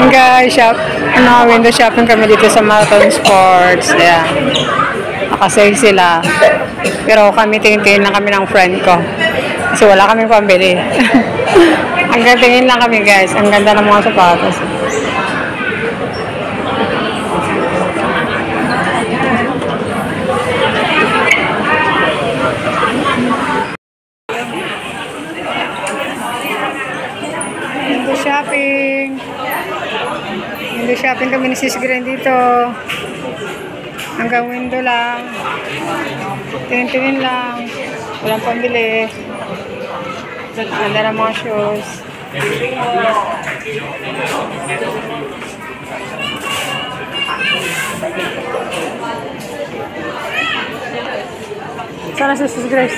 Guys, window shopping kami dito sa Marathon Sports. Ayan. Nakasale sila. Pero kami tingin-tingin lang kami ng friend ko. Kasi wala kami pambili. Hanggang tingin lang kami guys. Ang ganda ng mga sapatos. Window shopping kami ni Sis Gren dito. Hanggang window lang. Tingin-tingin lang. Walang pambili. Ganda ng mga shoes. Sana si Sis Grace.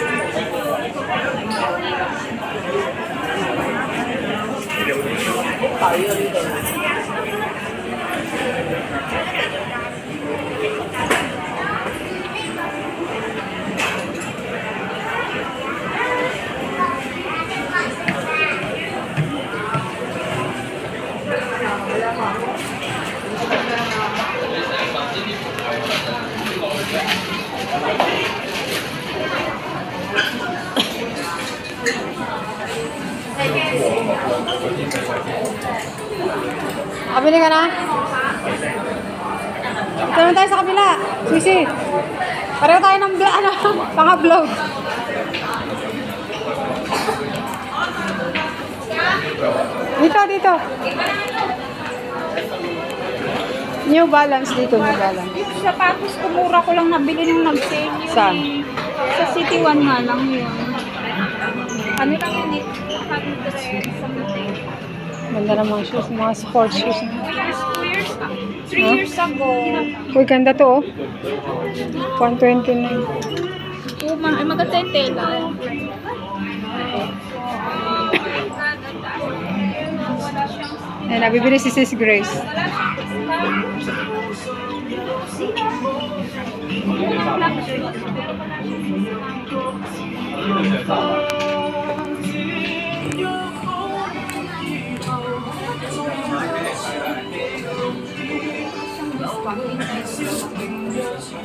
Kabili ka na? Ito naman tayo sa kabila. Sisi. Pareho tayo ng pang-vlog. Dito. New Balance dito, New Balance. Sapatos ko, mura ko lang nabili nung nag-sale yun. Saan? Sa City One nga lang yun. Ano lang yun eh? 100 Ganda ng mga shoes, mga sports shoes. 3 years ago. Uy, ganda to oh. 129. Ay, maganda yung tela. Ayan, nabibili si Sis Grace.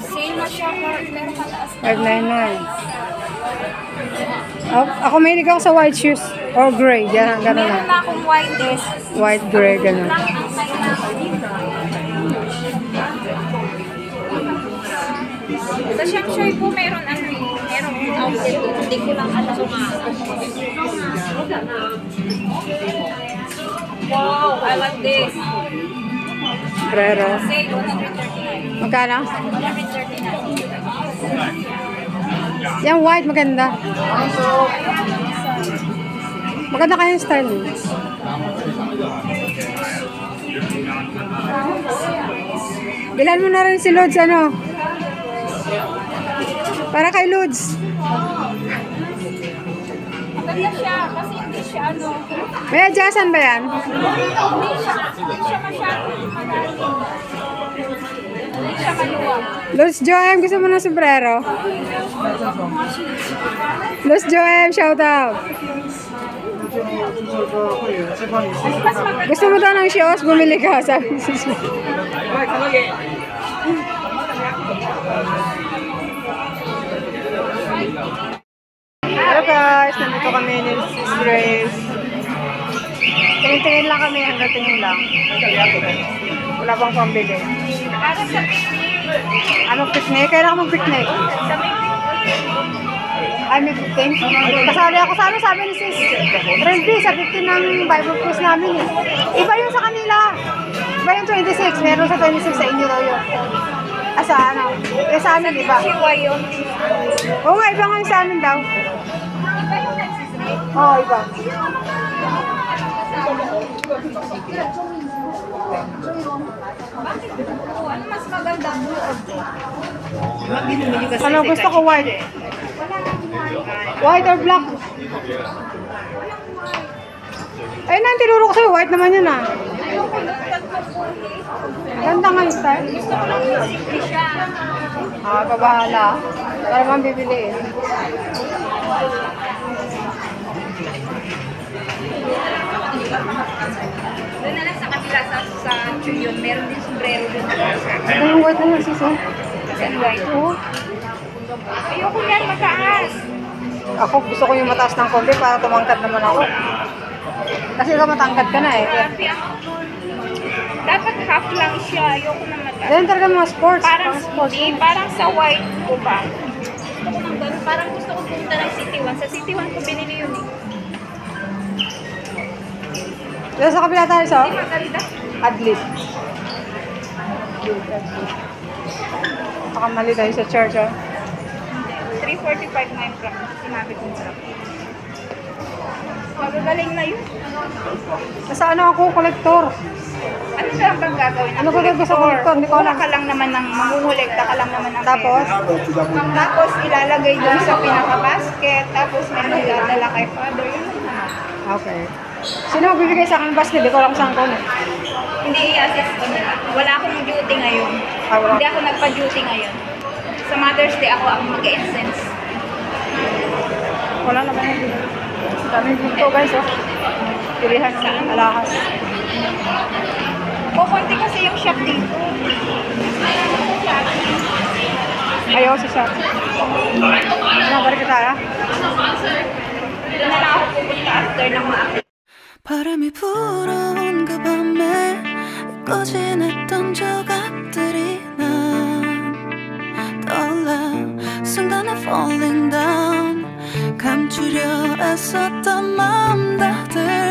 Sale na siya, pero kataas. 599. Ako mahilig ako sa white shoes. Or gray. Yan, gano'n Meron lang. na akong white dress. White, gray, gano'n. Lang ang kailangan dito. Sa Shopshoy po meron outlet. Hindi ko lang alam Wow, I like this. Brero. Sale, 139. Magkano? 139. Yan white, maganda. Maganda kayong style. Bilan mo na rin si Lods, ano? Para kay Lods. Maganda siya, kasi hindi siya ano. May adjustan ba yan? Hindi siya masyadong madali. Hindi siya maluwag. Lods Joem, gusto mo ng sombrero? Lods Joem, shout out. Gusto mo daw ng shoes? Bumili ka, sabi si Sis. Hello guys, nandito kami ni Sis Grace. Tingin-tingin lang kami, hanggang tingin lang. Wala pang pambili. Para sa picnic. Ano picnic? Kailan ka mag-picnic? Sa may Ay, may 15? Kasali ako sa ano, sabi ni Sis. Friendly, sa 15 ng Bible quiz namin eh. Iba yun sa kanila. Iba yung 26. Meron sa 26 sa inyo daw yun. Sa ano? Eh, sa amin, iba. Chihuahua yun. Oo nga, iba nga yung sa amin daw. Oo, iba. Ano mas maganda? Ano, gusto ko white. White or black? Ayun na, tinuro ko sa'yo. White naman yun ah. Ganda nga yung style. Gusto ko lang yung simple siya. Kabahala. Para naman bibili eh. Doon na lang sa kapila. sila sa yun. Meron din sombrero dun. Ito yung white na sis, oh. Kasi white. Oo. Ayoko yan, mataas. Ako, gusto ko yung mataas ng konti para tumangkad naman ako. Kasi ikaw matangkad ka na eh. Grabe ako nun. Dapat half lang siya. Ayoko na mataas. Yan talaga mga sports. Parang Mga sports. hindi, parang sa white ko ba? Gusto ko ng ganun. Parang gusto ko pumunta ng City 1. Sa City 1 ko binili yun eh. Dito sa kabila tayo sa Hindi maganda. Adlit. Pakamali tayo sa church, oh. 345 na yung price. Sinabi ko sa magagaling na yun. Nasa ano ako, kolektor. Ano na lang bang gagawin? Ano ba gagawin sa kolektor? Hindi ko alam. Ka lang naman ng mangungulekta ka lang naman ng Tapos, pera. Tapos ilalagay doon sa pinaka-basket. Tapos may magdadala kay father. Yun lang naman. okay. Sino magbibigay sa akin ng basket? Hindi ko alam kung saan ko na. Hindi i-assist ko nila. Wala akong duty ngayon. Ah, wala. Hindi ako nagpa-duty ngayon. Sa Mother's Day ako mag-incense. Wala naman yung bibigay. Daming dito guys, oh. Pilihan sa alahas. Kukunti kasi yung shop dito. Ayaw si shop. Ano, balik ka tayo? Doon na lang ako pupunta after ng maaari. 바람이 불어온 그 밤에 잊고 지냈던 조각들이 난 떠올라 순간에 falling down 감추려 애썼던 마음 다 들어